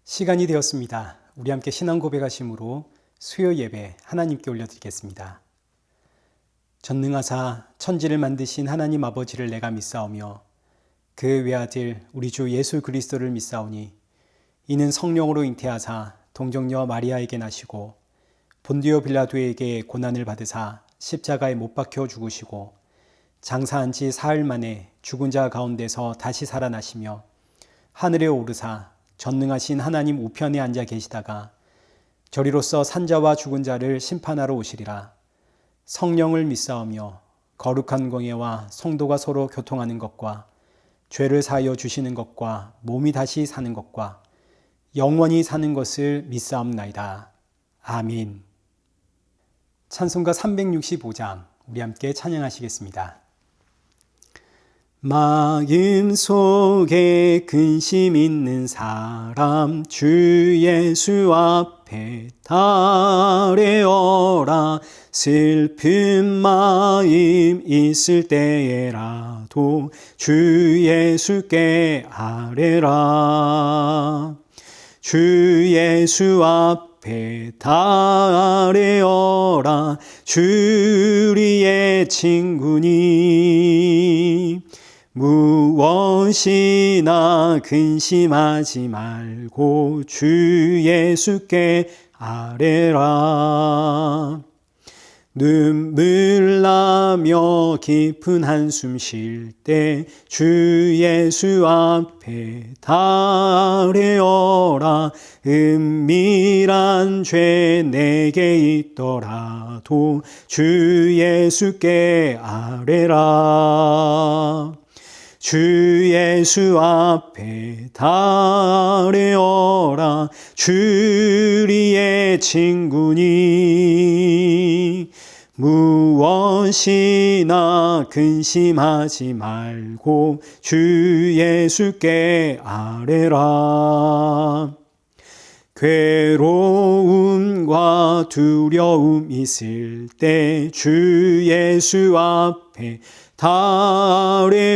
시간이 되었습니다. 우리 함께 신앙 고백하심으로 수요 예배 하나님께 올려드리겠습니다. 전능하사 천지를 만드신 하나님 아버지를 내가 믿사오며 그 외아들 우리 주 예수 그리스도를 믿사오니 이는 성령으로 잉태하사 동정녀 마리아에게 나시고 본디오 빌라도에게 고난을 받으사 십자가에 못 박혀 죽으시고 장사한 지 사흘 만에 죽은 자 가운데서 다시 살아나시며 하늘에 오르사 전능하신 하나님 우편에 앉아 계시다가 저리로서 산자와 죽은 자를 심판하러 오시리라. 성령을 믿사오며 거룩한 공예와 성도가 서로 교통하는 것과 죄를 사하여 주시는 것과 몸이 다시 사는 것과 영원히 사는 것을 믿사옵나이다. 아멘. 찬송가 365장 우리 함께 찬양하시겠습니다. 마음속에 근심 있는 사람 주 예수 앞에 달래어라. 슬픈 마음 있을 때에라도 주 예수께 아뢰라. 주 예수 앞에 달래어라. 주 우리의 친구니 무엇이나 근심하지 말고 주 예수께 아뢰라. 눈물 나며 깊은 한숨 쉴 때 주 예수 앞에 달래어라. 은밀한 죄 내게 있더라도 주 예수께 아뢰라. 주 예수 앞에 달래어라. 주 우리의 친구니 무엇이나 근심하지 말고 주 예수께 아뢰라. 괴로움과 두려움 있을 때 주 예수 앞에 달래어라.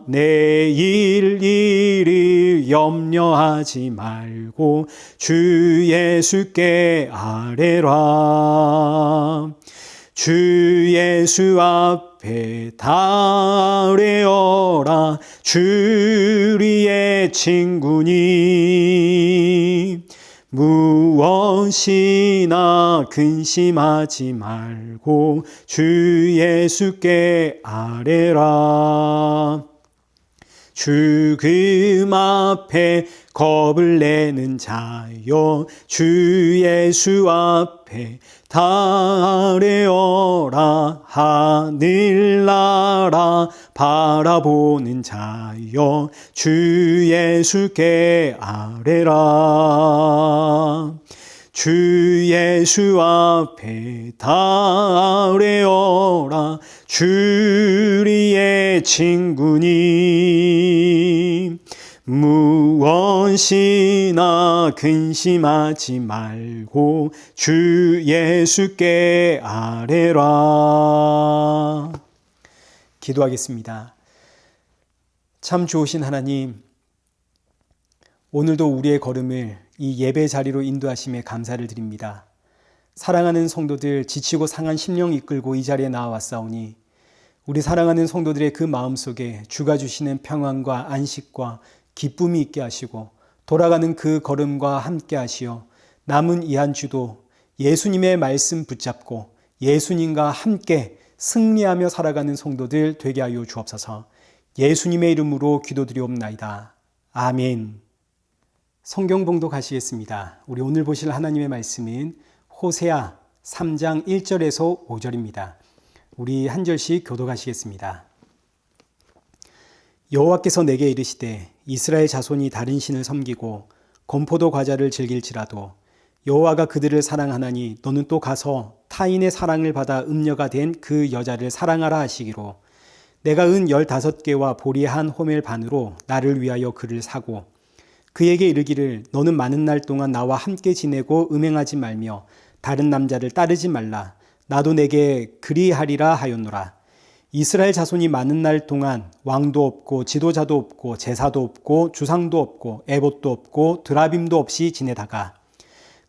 내일 일을 염려하지 말고 주 예수께 아뢰라. 주 예수 앞에 달래어라. 주 우리의 친구니 무엇이나 근심하지 말고 주 예수께 아뢰라. 죽음 앞에 겁을 내는 자여 주 예수 앞에 달래어라. 하늘나라 바라보는 자여 주 예수께 아뢰라. 주 예수 앞에 달래어라. 주 우리의 친구니 무엇이나 근심하지 말고 주 예수께 아뢰라. 기도하겠습니다. 참 좋으신 하나님, 오늘도 우리의 걸음을 이 예배 자리로 인도하심에 감사를 드립니다. 사랑하는 성도들 지치고 상한 심령 이끌고 이 자리에 나와왔사오니 우리 사랑하는 성도들의 그 마음속에 주가 주시는 평안과 안식과 기쁨이 있게 하시고 돌아가는 그 걸음과 함께 하시어 남은 이 한 주도 예수님의 말씀 붙잡고 예수님과 함께 승리하며 살아가는 성도들 되게 하여 주옵소서. 예수님의 이름으로 기도드리옵나이다. 아멘. 성경 봉독하시겠습니다. 우리 오늘 보실 하나님의 말씀은 호세아 3장 1절에서 5절입니다. 우리 한 절씩 교독하시겠습니다. 여호와께서 내게 이르시되 이스라엘 자손이 다른 신을 섬기고 건포도 과자를 즐길지라도 여호와가 그들을 사랑하나니 너는 또 가서 타인의 사랑을 받아 음녀가 된 그 여자를 사랑하라 하시기로 내가 은 15개와 보리 한 호멜 반으로 나를 위하여 그를 사고 그에게 이르기를 너는 많은 날 동안 나와 함께 지내고 음행하지 말며 다른 남자를 따르지 말라. 나도 내게 그리하리라 하였노라. 이스라엘 자손이 많은 날 동안 왕도 없고 지도자도 없고 제사도 없고 주상도 없고 에봇도 없고 드라빔도 없이 지내다가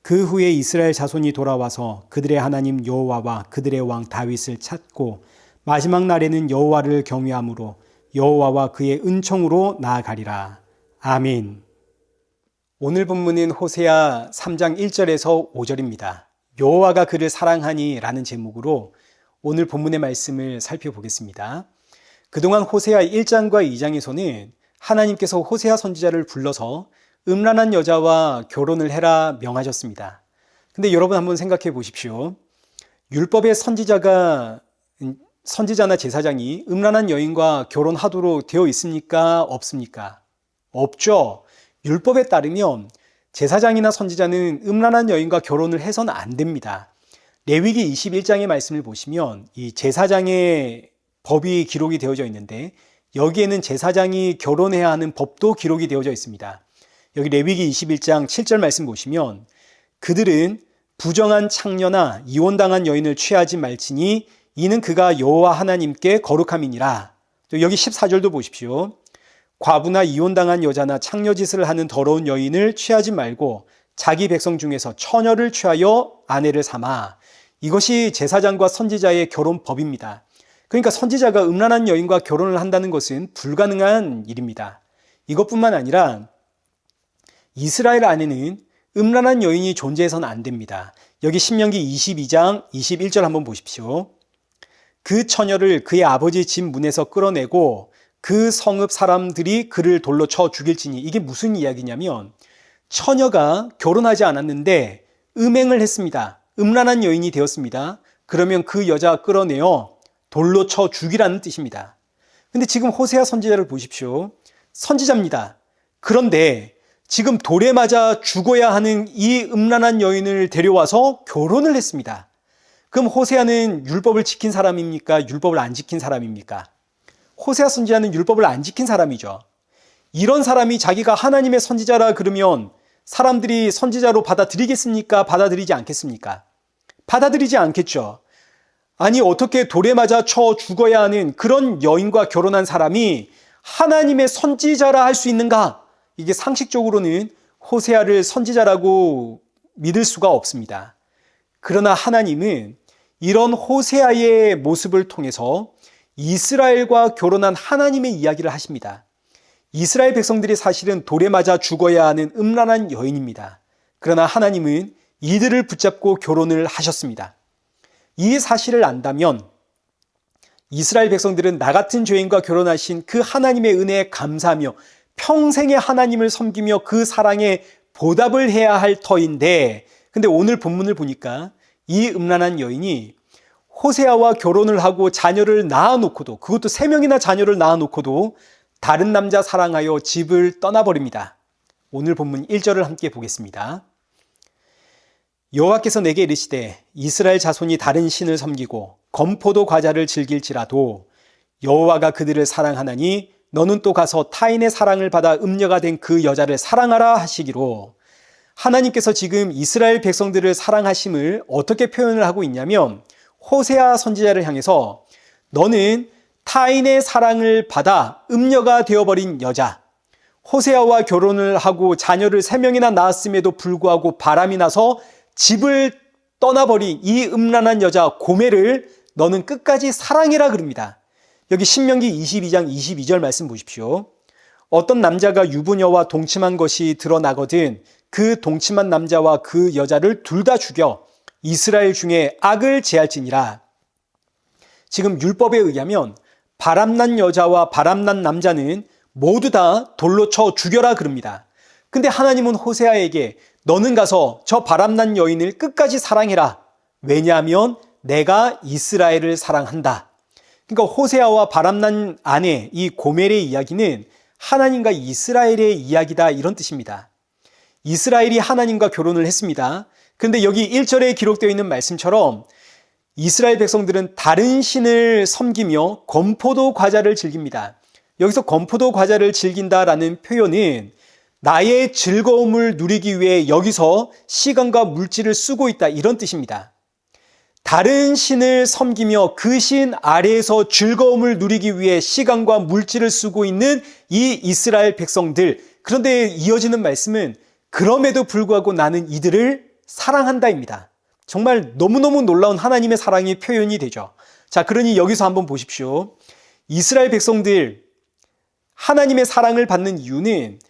그 후에 이스라엘 자손이 돌아와서 그들의 하나님 여호와와 그들의 왕 다윗을 찾고 마지막 날에는 여호와를 경외함으로 여호와와 그의 은총으로 나아가리라. 아멘. 오늘 본문은 호세아 3장 1절에서 5절입니다. 여호와가 그를 사랑하니 라는 제목으로 오늘 본문의 말씀을 살펴보겠습니다. 그동안 호세아 1장과 2장에서는 하나님께서 호세아 선지자를 불러서 음란한 여자와 결혼을 해라 명하셨습니다. 근데 여러분 한번 생각해 보십시오. 율법의 선지자나 제사장이 음란한 여인과 결혼하도록 되어 있습니까? 없습니까? 없죠. 율법에 따르면 제사장이나 선지자는 음란한 여인과 결혼을 해서는 안 됩니다. 레위기 21장의 말씀을 보시면 이 제사장의 법이 기록이 되어져 있는데 여기에는 제사장이 결혼해야 하는 법도 기록이 되어져 있습니다. 여기 레위기 21장 7절 말씀 보시면 그들은 부정한 창녀나 이혼당한 여인을 취하지 말지니 이는 그가 여호와 하나님께 거룩함이니라. 여기 14절도 보십시오. 과부나 이혼당한 여자나 창녀짓을 하는 더러운 여인을 취하지 말고 자기 백성 중에서 처녀를 취하여 아내를 삼아. 이것이 제사장과 선지자의 결혼법입니다. 그러니까 선지자가 음란한 여인과 결혼을 한다는 것은 불가능한 일입니다. 이것뿐만 아니라 이스라엘 안에는 음란한 여인이 존재해서는 안 됩니다. 여기 신명기 22장 21절 한번 보십시오. 그 처녀를 그의 아버지 집 문에서 끌어내고 그 성읍 사람들이 그를 돌로 쳐 죽일지니. 이게 무슨 이야기냐면 처녀가 결혼하지 않았는데 음행을 했습니다. 음란한 여인이 되었습니다. 그러면 그 여자 끌어내어 돌로 쳐 죽이라는 뜻입니다. 근데 지금 호세아 선지자를 보십시오. 선지자입니다. 그런데 지금 돌에 맞아 죽어야 하는 이 음란한 여인을 데려와서 결혼을 했습니다. 그럼 호세아는 율법을 지킨 사람입니까? 율법을 안 지킨 사람입니까? 호세아 선지자는 율법을 안 지킨 사람이죠. 이런 사람이 자기가 하나님의 선지자라 그러면 사람들이 선지자로 받아들이겠습니까? 받아들이지 않겠습니까? 받아들이지 않겠죠. 아니 어떻게 돌에 맞아 쳐 죽어야 하는 그런 여인과 결혼한 사람이 하나님의 선지자라 할 수 있는가? 이게 상식적으로는 호세아를 선지자라고 믿을 수가 없습니다. 그러나 하나님은 이런 호세아의 모습을 통해서 이스라엘과 결혼한 하나님의 이야기를 하십니다. 이스라엘 백성들이 사실은 돌에 맞아 죽어야 하는 음란한 여인입니다. 그러나 하나님은 이들을 붙잡고 결혼을 하셨습니다. 이 사실을 안다면 이스라엘 백성들은 나 같은 죄인과 결혼하신 그 하나님의 은혜에 감사하며 평생의 하나님을 섬기며 그 사랑에 보답을 해야 할 터인데, 근데 오늘 본문을 보니까 이 음란한 여인이 호세아와 결혼을 하고 자녀를 낳아놓고도, 그것도 3명이나 자녀를 낳아놓고도 다른 남자 사랑하여 집을 떠나버립니다. 오늘 본문 1절을 함께 보겠습니다. 여호와께서 내게 이르시되 이스라엘 자손이 다른 신을 섬기고 건포도 과자를 즐길지라도 여호와가 그들을 사랑하나니 너는 또 가서 타인의 사랑을 받아 음녀가 된 그 여자를 사랑하라 하시기로. 하나님께서 지금 이스라엘 백성들을 사랑하심을 어떻게 표현을 하고 있냐면 호세아 선지자를 향해서 너는 타인의 사랑을 받아 음녀가 되어버린 여자, 호세아와 결혼을 하고 자녀를 3명이나 낳았음에도 불구하고 바람이 나서 집을 떠나버린 이 음란한 여자 고멜을 너는 끝까지 사랑해라 그럽니다. 여기 신명기 22장 22절 말씀 보십시오. 어떤 남자가 유부녀와 동침한 것이 드러나거든 그 동침한 남자와 그 여자를 둘 다 죽여 이스라엘 중에 악을 제할지니라. 지금 율법에 의하면 바람난 여자와 바람난 남자는 모두 다 돌로 쳐 죽여라 그럽니다. 근데 하나님은 호세아에게 너는 가서 저 바람난 여인을 끝까지 사랑해라. 왜냐하면 내가 이스라엘을 사랑한다. 그러니까 호세아와 바람난 아내 이 고멜의 이야기는 하나님과 이스라엘의 이야기다, 이런 뜻입니다. 이스라엘이 하나님과 결혼을 했습니다. 그런데 여기 1절에 기록되어 있는 말씀처럼 이스라엘 백성들은 다른 신을 섬기며 건포도 과자를 즐깁니다. 여기서 건포도 과자를 즐긴다라는 표현은 나의 즐거움을 누리기 위해 여기서 시간과 물질을 쓰고 있다, 이런 뜻입니다. 다른 신을 섬기며 그 신 아래에서 즐거움을 누리기 위해 시간과 물질을 쓰고 있는 이 이스라엘 백성들. 그런데 이어지는 말씀은 그럼에도 불구하고 나는 이들을 사랑한다입니다. 정말 너무너무 놀라운 하나님의 사랑이 표현이 되죠. 자, 그러니 여기서 한번 보십시오. 이스라엘 백성들, 하나님의 사랑을 받는 이유는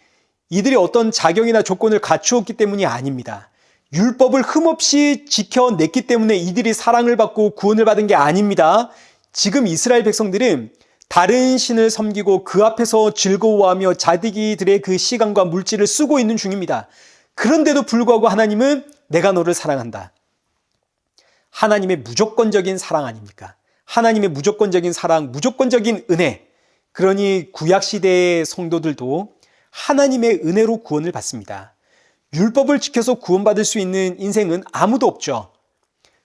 이들이 어떤 자격이나 조건을 갖추었기 때문이 아닙니다. 율법을 흠없이 지켜냈기 때문에 이들이 사랑을 받고 구원을 받은 게 아닙니다. 지금 이스라엘 백성들은 다른 신을 섬기고 그 앞에서 즐거워하며 자기들의 그 시간과 물질을 쓰고 있는 중입니다. 그런데도 불구하고 하나님은 내가 너를 사랑한다. 하나님의 무조건적인 사랑 아닙니까? 하나님의 무조건적인 사랑, 무조건적인 은혜. 그러니 구약시대의 성도들도 하나님의 은혜로 구원을 받습니다. 율법을 지켜서 구원받을 수 있는 인생은 아무도 없죠.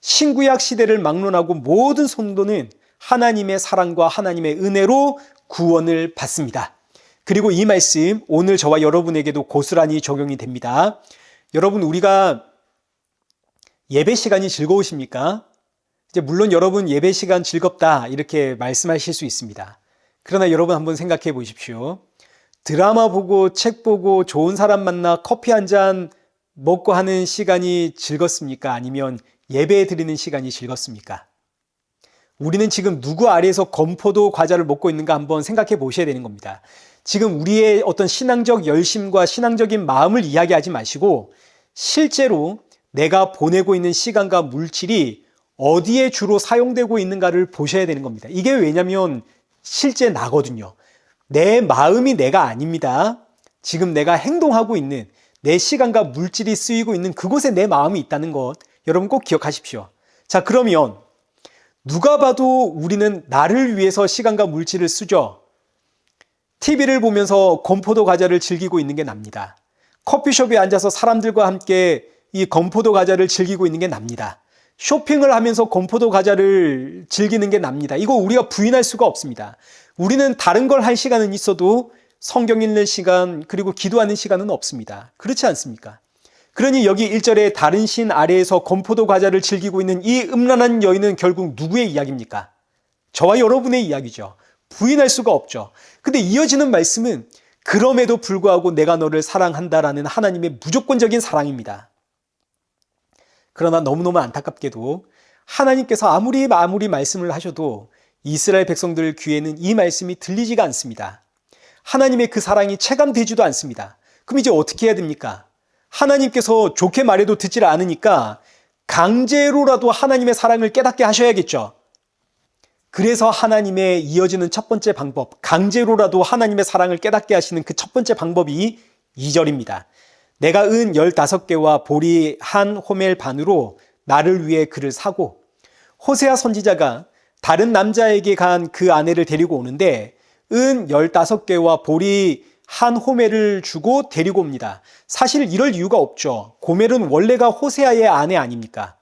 신구약 시대를 막론하고 모든 성도는 하나님의 사랑과 하나님의 은혜로 구원을 받습니다. 그리고 이 말씀 오늘 저와 여러분에게도 고스란히 적용이 됩니다. 여러분, 우리가 예배 시간이 즐거우십니까? 이제 물론 여러분 예배 시간 즐겁다 이렇게 말씀하실 수 있습니다. 그러나 여러분 한번 생각해 보십시오. 드라마 보고 책 보고 좋은 사람 만나 커피 한 잔 먹고 하는 시간이 즐겁습니까? 아니면 예배 드리는 시간이 즐겁습니까? 우리는 지금 누구 아래에서 건포도 과자를 먹고 있는가 한번 생각해 보셔야 되는 겁니다. 지금 우리의 어떤 신앙적 열심과 신앙적인 마음을 이야기하지 마시고 실제로 내가 보내고 있는 시간과 물질이 어디에 주로 사용되고 있는가를 보셔야 되는 겁니다. 이게 왜냐면 실제 나거든요. 내 마음이 내가 아닙니다. 지금 내가 행동하고 있는 내 시간과 물질이 쓰이고 있는 그곳에 내 마음이 있다는 것 여러분 꼭 기억하십시오. 자, 그러면 누가 봐도 우리는 나를 위해서 시간과 물질을 쓰죠. TV를 보면서 건포도 과자를 즐기고 있는 게 납니다. 커피숍에 앉아서 사람들과 함께 이 건포도 과자를 즐기고 있는 게 납니다. 쇼핑을 하면서 건포도 과자를 즐기는 게 납니다. 이거 우리가 부인할 수가 없습니다. 우리는 다른 걸 할 시간은 있어도 성경 읽는 시간 그리고 기도하는 시간은 없습니다. 그렇지 않습니까? 그러니 여기 1절에 다른 신 아래에서 건포도 과자를 즐기고 있는 이 음란한 여인은 결국 누구의 이야기입니까? 저와 여러분의 이야기죠. 부인할 수가 없죠. 근데 이어지는 말씀은 그럼에도 불구하고 내가 너를 사랑한다라는 하나님의 무조건적인 사랑입니다. 그러나 너무너무 안타깝게도 하나님께서 아무리 말씀을 하셔도 이스라엘 백성들 귀에는 이 말씀이 들리지가 않습니다. 하나님의 그 사랑이 체감되지도 않습니다. 그럼 이제 어떻게 해야 됩니까? 하나님께서 좋게 말해도 듣질 않으니까 강제로라도 하나님의 사랑을 깨닫게 하셔야겠죠. 그래서 하나님의 이어지는 첫 번째 방법, 강제로라도 하나님의 사랑을 깨닫게 하시는 그 첫 번째 방법이 2절입니다. 내가 은 15개와 보리 한 호멜 반으로 나를 위해 그를 사고, 호세아 선지자가 다른 남자에게 간 그 아내를 데리고 오는데 은 15개와 보리 한 호멜을 주고 데리고 옵니다. 사실 이럴 이유가 없죠. 고멜은 원래가 호세아의 아내 아닙니까?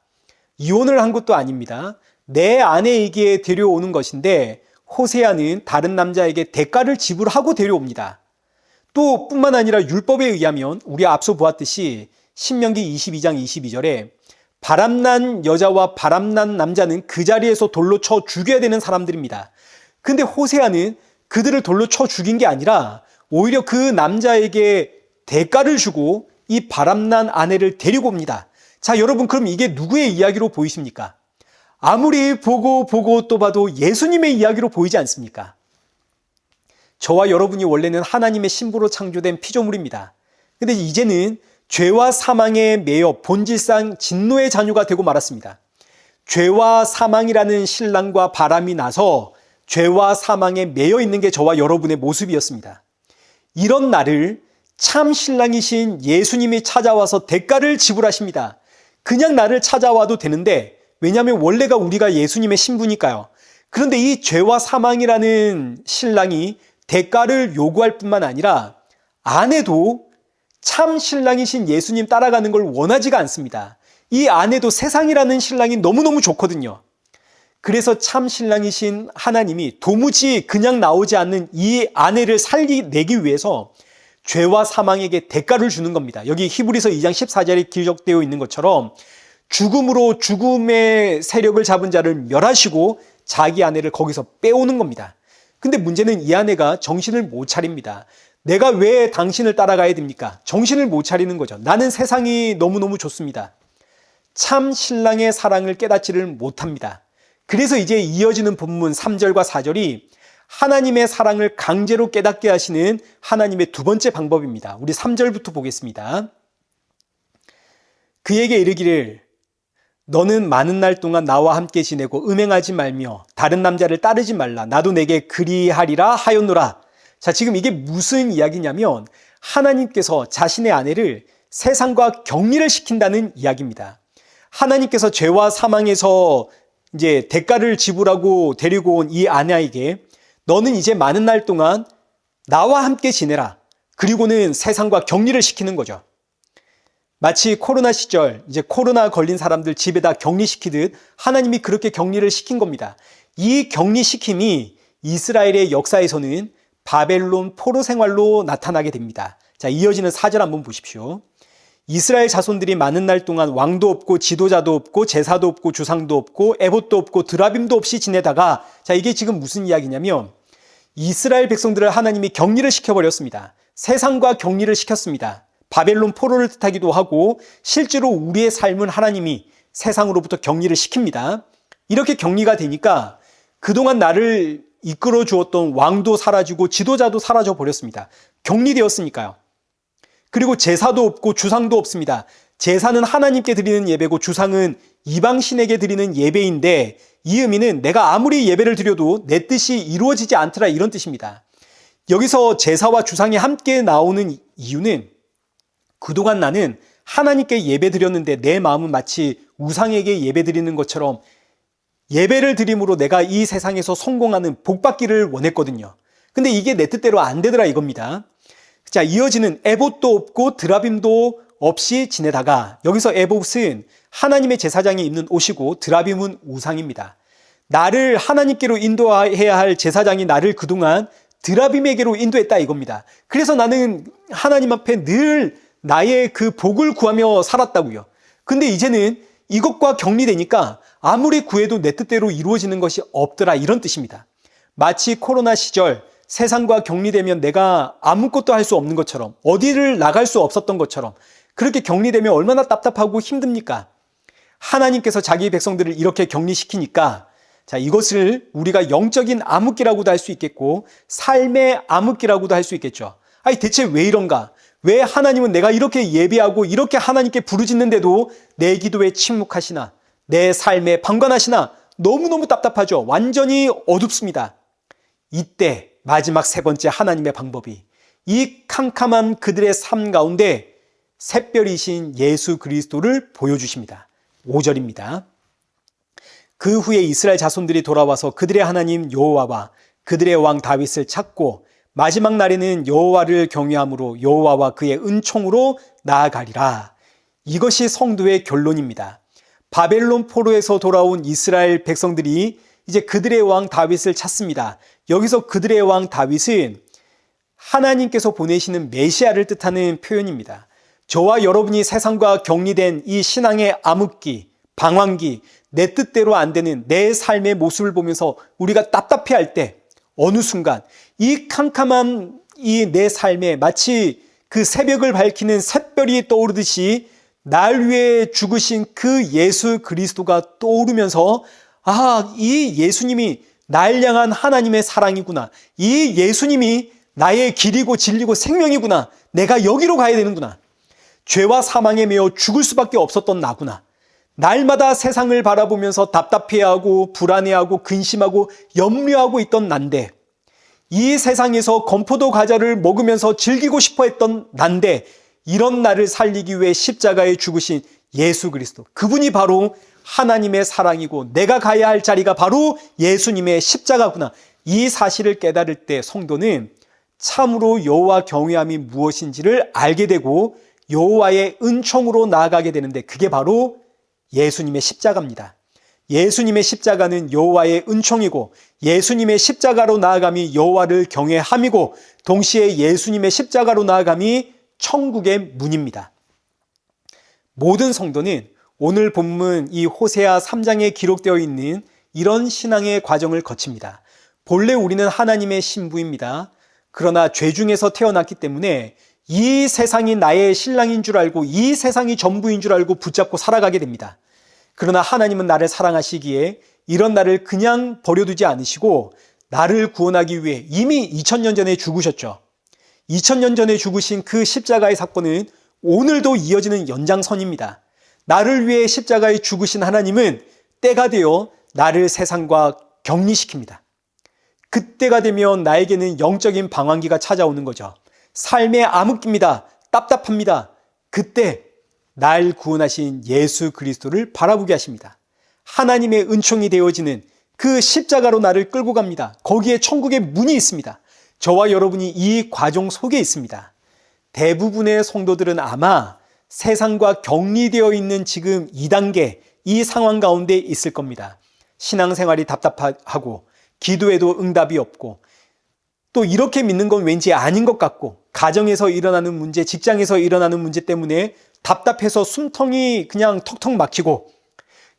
이혼을 한 것도 아닙니다. 내 아내에게 데려오는 것인데 호세아는 다른 남자에게 대가를 지불하고 데려옵니다. 또 뿐만 아니라 율법에 의하면 우리 앞서 보았듯이 신명기 22장 22절에 바람난 여자와 바람난 남자는 그 자리에서 돌로 쳐 죽여야 되는 사람들입니다. 근데 호세아는 그들을 돌로 쳐 죽인 게 아니라 오히려 그 남자에게 대가를 주고 이 바람난 아내를 데리고 옵니다. 자, 여러분, 그럼 이게 누구의 이야기로 보이십니까? 아무리 보고 또 봐도 예수님의 이야기로 보이지 않습니까? 저와 여러분이 원래는 하나님의 신부로 창조된 피조물입니다. 근데 이제는 죄와 사망에 매여 본질상 진노의 자녀가 되고 말았습니다. 죄와 사망이라는 신랑과 바람이 나서 죄와 사망에 매여 있는 게 저와 여러분의 모습이었습니다. 이런 나를 참 신랑이신 예수님이 찾아와서 대가를 지불하십니다. 그냥 나를 찾아와도 되는데, 왜냐하면 원래가 우리가 예수님의 신부니까요. 그런데 이 죄와 사망이라는 신랑이 대가를 요구할 뿐만 아니라 아내도 참 신랑이신 예수님 따라가는 걸 원하지가 않습니다. 이 아내도 세상이라는 신랑이 너무너무 좋거든요. 그래서 참 신랑이신 하나님이 도무지 그냥 나오지 않는 이 아내를 살려내기 위해서 죄와 사망에게 대가를 주는 겁니다. 여기 히브리서 2장 14절에 기록되어 있는 것처럼 죽음으로 죽음의 세력을 잡은 자를 멸하시고 자기 아내를 거기서 빼오는 겁니다. 근데 문제는 이 아내가 정신을 못 차립니다. 내가 왜 당신을 따라가야 됩니까? 정신을 못 차리는 거죠. 나는 세상이 너무너무 좋습니다. 참 신랑의 사랑을 깨닫지를 못합니다. 그래서 이제 이어지는 본문 3절과 4절이 하나님의 사랑을 강제로 깨닫게 하시는 하나님의 두 번째 방법입니다. 우리 3절부터 보겠습니다. 그에게 이르기를 너는 많은 날 동안 나와 함께 지내고 음행하지 말며 다른 남자를 따르지 말라. 나도 내게 그리하리라 하였노라. 자, 지금 이게 무슨 이야기냐면 하나님께서 자신의 아내를 세상과 격리를 시킨다는 이야기입니다. 하나님께서 죄와 사망에서 이제 대가를 지불하고 데리고 온 이 아내에게 너는 이제 많은 날 동안 나와 함께 지내라. 그리고는 세상과 격리를 시키는 거죠. 마치 코로나 시절 이제 코로나 걸린 사람들 집에다 격리시키듯 하나님이 그렇게 격리를 시킨 겁니다. 이 격리시킴이 이스라엘의 역사에서는 바벨론 포로 생활로 나타나게 됩니다. 자, 이어지는 4절 한번 보십시오. 이스라엘 자손들이 많은 날 동안 왕도 없고 지도자도 없고 제사도 없고 주상도 없고 에봇도 없고 드라빔도 없이 지내다가, 자, 이게 지금 무슨 이야기냐면 이스라엘 백성들을 하나님이 격리를 시켜버렸습니다. 세상과 격리를 시켰습니다. 바벨론 포로를 뜻하기도 하고 실제로 우리의 삶은 하나님이 세상으로부터 격리를 시킵니다. 이렇게 격리가 되니까 그동안 나를 이끌어 주었던 왕도 사라지고 지도자도 사라져 버렸습니다. 격리되었으니까요. 그리고 제사도 없고 주상도 없습니다. 제사는 하나님께 드리는 예배고 주상은 이방신에게 드리는 예배인데 이 의미는 내가 아무리 예배를 드려도 내 뜻이 이루어지지 않더라, 이런 뜻입니다. 여기서 제사와 주상이 함께 나오는 이유는 그동안 나는 하나님께 예배 드렸는데 내 마음은 마치 우상에게 예배 드리는 것처럼 예배를 드림으로 내가 이 세상에서 성공하는 복받기를 원했거든요. 근데 이게 내 뜻대로 안 되더라, 이겁니다. 자, 이어지는 에봇도 없고 드라빔도 없이 지내다가, 여기서 에봇은 하나님의 제사장이 입는 옷이고 드라빔은 우상입니다. 나를 하나님께로 인도해야 할 제사장이 나를 그동안 드라빔에게로 인도했다, 이겁니다. 그래서 나는 하나님 앞에 늘 나의 그 복을 구하며 살았다고요. 근데 이제는 이것과 격리되니까 아무리 구해도 내 뜻대로 이루어지는 것이 없더라, 이런 뜻입니다. 마치 코로나 시절 세상과 격리되면 내가 아무것도 할 수 없는 것처럼, 어디를 나갈 수 없었던 것처럼, 그렇게 격리되면 얼마나 답답하고 힘듭니까? 하나님께서 자기 백성들을 이렇게 격리시키니까, 자, 이것을 우리가 영적인 암흑기라고도 할 수 있겠고 삶의 암흑기라고도 할 수 있겠죠. 아니, 대체 왜 이런가? 왜 하나님은 내가 이렇게 예배하고 이렇게 하나님께 부르짖는데도 내 기도에 침묵하시나? 내 삶에 방관하시나? 너무너무 답답하죠. 완전히 어둡습니다. 이때 마지막 세 번째 하나님의 방법이, 이 캄캄한 그들의 삶 가운데 샛별이신 예수 그리스도를 보여주십니다. 5절입니다. 그 후에 이스라엘 자손들이 돌아와서 그들의 하나님 여호와와 그들의 왕 다윗을 찾고 마지막 날에는 여호와를 경외함으로 여호와와 그의 은총으로 나아가리라. 이것이 성도의 결론입니다. 바벨론 포로에서 돌아온 이스라엘 백성들이 이제 그들의 왕 다윗을 찾습니다. 여기서 그들의 왕 다윗은 하나님께서 보내시는 메시아를 뜻하는 표현입니다. 저와 여러분이 세상과 격리된 이 신앙의 암흑기, 방황기, 내 뜻대로 안 되는 내 삶의 모습을 보면서 우리가 답답해할 때 어느 순간 이 캄캄한 이 내 삶에 마치 그 새벽을 밝히는 샛별이 떠오르듯이 날 위해 죽으신 그 예수 그리스도가 떠오르면서, 아, 이 예수님이 날 향한 하나님의 사랑이구나. 이 예수님이 나의 길이고 진리고 생명이구나. 내가 여기로 가야 되는구나. 죄와 사망에 매여 죽을 수밖에 없었던 나구나. 날마다 세상을 바라보면서 답답해하고 불안해하고 근심하고 염려하고 있던 난데, 이 세상에서 건포도 과자를 먹으면서 즐기고 싶어 했던 난데, 이런 나를 살리기 위해 십자가에 죽으신 예수 그리스도, 그분이 바로 하나님의 사랑이고 내가 가야 할 자리가 바로 예수님의 십자가구나. 이 사실을 깨달을 때 성도는 참으로 여호와 경외함이 무엇인지를 알게 되고 여호와의 은총으로 나아가게 되는데, 그게 바로 예수님의 십자가입니다. 예수님의 십자가는 여호와의 은총이고 예수님의 십자가로 나아감이 여호와를 경외함이고 동시에 예수님의 십자가로 나아감이 천국의 문입니다. 모든 성도는 오늘 본문 이 호세아 3장에 기록되어 있는 이런 신앙의 과정을 거칩니다. 본래 우리는 하나님의 신부입니다. 그러나 죄 중에서 태어났기 때문에 이 세상이 나의 신랑인 줄 알고 이 세상이 전부인 줄 알고 붙잡고 살아가게 됩니다. 그러나 하나님은 나를 사랑하시기에 이런 나를 그냥 버려두지 않으시고 나를 구원하기 위해 이미 2000년 전에 죽으셨죠. 2000년 전에 죽으신 그 십자가의 사건은 오늘도 이어지는 연장선입니다. 나를 위해 십자가에 죽으신 하나님은 때가 되어 나를 세상과 격리시킵니다. 그때가 되면 나에게는 영적인 방황기가 찾아오는 거죠. 삶의 암흑기입니다. 답답합니다. 그때 날 구원하신 예수 그리스도를 바라보게 하십니다. 하나님의 은총이 되어지는 그 십자가로 나를 끌고 갑니다. 거기에 천국의 문이 있습니다. 저와 여러분이 이 과정 속에 있습니다. 대부분의 성도들은 아마 세상과 격리되어 있는 지금 2단계 이 상황 가운데 있을 겁니다. 신앙생활이 답답하고 기도에도 응답이 없고 또 이렇게 믿는 건 왠지 아닌 것 같고 가정에서 일어나는 문제, 직장에서 일어나는 문제 때문에 답답해서 숨통이 그냥 턱턱 막히고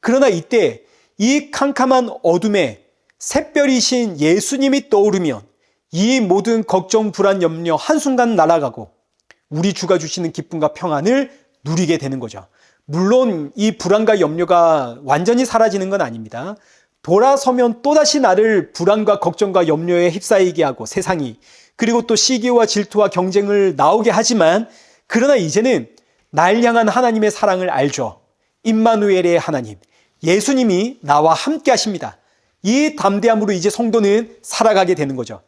그러나 이때 이 캄캄한 어둠에 샛별이신 예수님이 떠오르면 이 모든 걱정, 불안, 염려 한순간 날아가고 우리 주가 주시는 기쁨과 평안을 누리게 되는 거죠. 물론 이 불안과 염려가 완전히 사라지는 건 아닙니다. 돌아서면 또다시 나를 불안과 걱정과 염려에 휩싸이게 하고 세상이 그리고 또 시기와 질투와 경쟁을 나오게 하지만 그러나 이제는 날 향한 하나님의 사랑을 알죠. 임마누엘의 하나님, 예수님이 나와 함께 하십니다. 이 담대함으로 이제 성도는 살아가게 되는 거죠.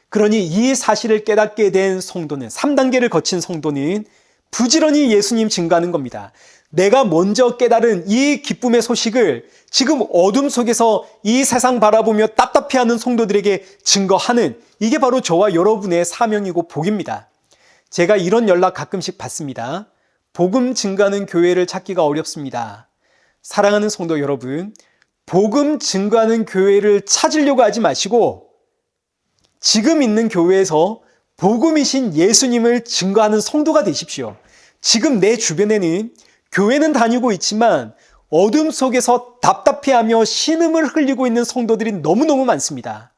그러니 이 사실을 깨닫게 된 성도는 3단계를 거친 성도는 부지런히 예수님 증거하는 겁니다. 내가 먼저 깨달은 이 기쁨의 소식을 지금 어둠 속에서 이 세상 바라보며 답답해하는 성도들에게 증거하는 이게 바로 저와 여러분의 사명이고 복입니다. 제가 이런 연락 가끔씩 받습니다. 복음 증거하는 교회를 찾기가 어렵습니다. 사랑하는 성도 여러분, 복음 증거하는 교회를 찾으려고 하지 마시고 지금 있는 교회에서 복음이신 예수님을 증거하는 성도가 되십시오. 지금 내 주변에는 교회는 다니고 있지만 어둠 속에서 답답해하며 신음을 흘리고 있는 성도들이 너무너무 많습니다.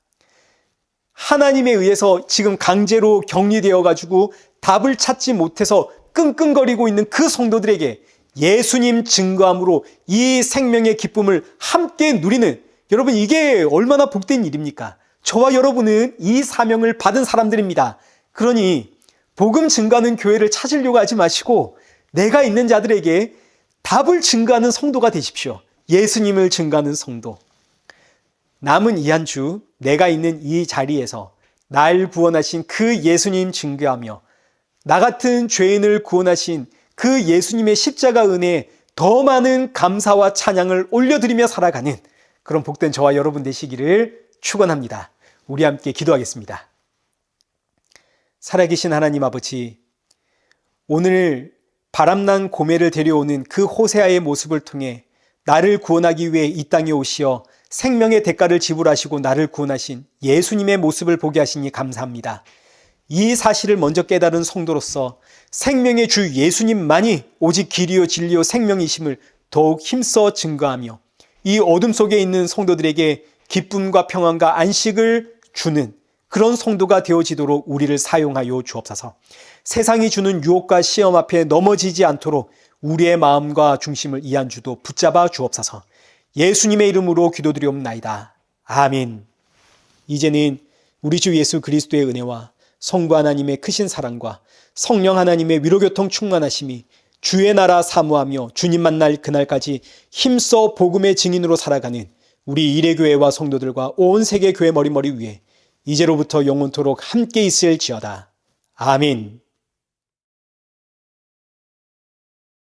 하나님에 의해서 지금 강제로 격리되어 가지고 답을 찾지 못해서 끙끙거리고 있는 그 성도들에게 예수님 증거함으로 이 생명의 기쁨을 함께 누리는 여러분 이게 얼마나 복된 일입니까? 저와 여러분은 이 사명을 받은 사람들입니다. 그러니 복음 증거하는 교회를 찾으려고 하지 마시고 내가 있는 자들에게 답을 증거하는 성도가 되십시오. 예수님을 증거하는 성도. 남은 이 한 주 내가 있는 이 자리에서 날 구원하신 그 예수님 증거하며 나 같은 죄인을 구원하신 그 예수님의 십자가 은혜에 더 많은 감사와 찬양을 올려드리며 살아가는 그런 복된 저와 여러분 되시기를 축원합니다. 우리 함께 기도하겠습니다. 살아계신 하나님 아버지, 오늘 바람난 고매를 데려오는 그 호세아의 모습을 통해 나를 구원하기 위해 이 땅에 오시어 생명의 대가를 지불하시고 나를 구원하신 예수님의 모습을 보게 하시니 감사합니다. 이 사실을 먼저 깨달은 성도로서 생명의 주 예수님만이 오직 길이요 진리요 생명이심을 더욱 힘써 증거하며 이 어둠 속에 있는 성도들에게 기쁨과 평안과 안식을 주는 그런 성도가 되어지도록 우리를 사용하여 주옵소서. 세상이 주는 유혹과 시험 앞에 넘어지지 않도록 우리의 마음과 중심을 이 한 주도 붙잡아 주옵소서. 예수님의 이름으로 기도드리옵나이다. 아멘. 이제는 우리 주 예수 그리스도의 은혜와 성부 하나님의 크신 사랑과 성령 하나님의 위로교통 충만하심이 주의 나라 사모하며 주님 만날 그날까지 힘써 복음의 증인으로 살아가는 우리 이레교회와 성도들과 온 세계 교회 머리머리 위에 이제로부터 영원토록 함께 있을지어다. 아멘.